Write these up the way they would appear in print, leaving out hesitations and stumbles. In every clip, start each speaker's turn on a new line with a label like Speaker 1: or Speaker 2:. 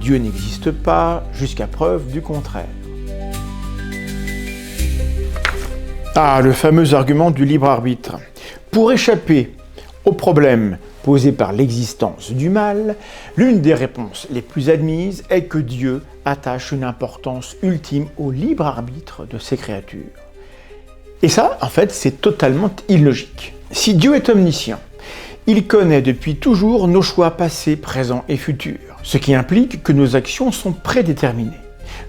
Speaker 1: Dieu n'existe pas jusqu'à preuve du contraire. Ah, le fameux argument du libre arbitre. Pour échapper au problème posé par l'existence du mal, l'une des réponses les plus admises est que Dieu attache une importance ultime au libre arbitre de ses créatures. Et ça, en fait, c'est totalement illogique. Si Dieu est omniscient, il connaît depuis toujours nos choix passés, présents et futurs, ce qui implique que nos actions sont prédéterminées.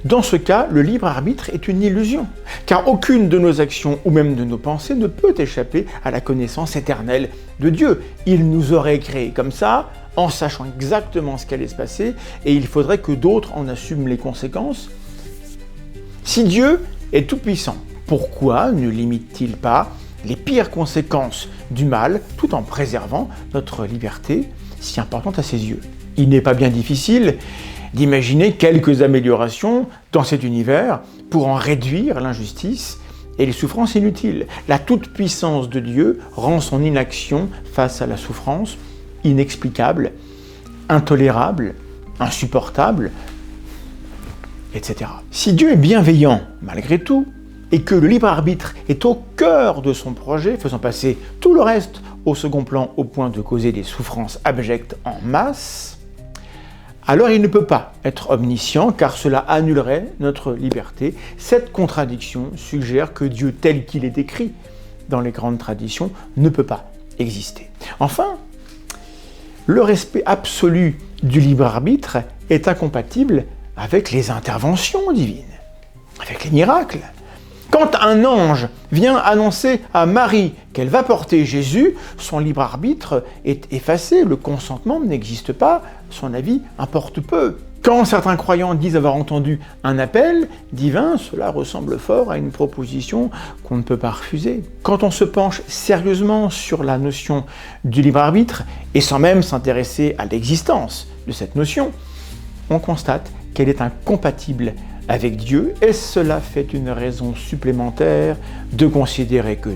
Speaker 1: Dans ce cas, le libre arbitre est une illusion, car aucune de nos actions ou même de nos pensées ne peut échapper à la connaissance éternelle de Dieu. Il nous aurait créés comme ça, en sachant exactement ce qu'allait se passer, et il faudrait que d'autres en assument les conséquences. Si Dieu est tout-puissant, pourquoi ne limite-t-il pas les pires conséquences du mal tout en préservant notre liberté si importante à ses yeux? Il n'est pas bien difficile d'imaginer quelques améliorations dans cet univers pour en réduire l'injustice et les souffrances inutiles. La toute-puissance de Dieu rend son inaction face à la souffrance inexplicable, intolérable, insupportable, etc. Si Dieu est bienveillant malgré tout, et que le libre arbitre est au cœur de son projet, faisant passer tout le reste au second plan au point de causer des souffrances abjectes en masse, alors il ne peut pas être omniscient car cela annulerait notre liberté. Cette contradiction suggère que Dieu tel qu'il est décrit dans les grandes traditions ne peut pas exister. Enfin, le respect absolu du libre arbitre est incompatible avec les interventions divines, avec les miracles. Quand un ange vient annoncer à Marie qu'elle va porter Jésus, son libre arbitre est effacé, le consentement n'existe pas, son avis importe peu. Quand certains croyants disent avoir entendu un appel divin, cela ressemble fort à une proposition qu'on ne peut pas refuser. Quand on se penche sérieusement sur la notion du libre arbitre, et sans même s'intéresser à l'existence de cette notion, on constate qu'elle est incompatible avec Dieu, et cela fait une raison supplémentaire de considérer que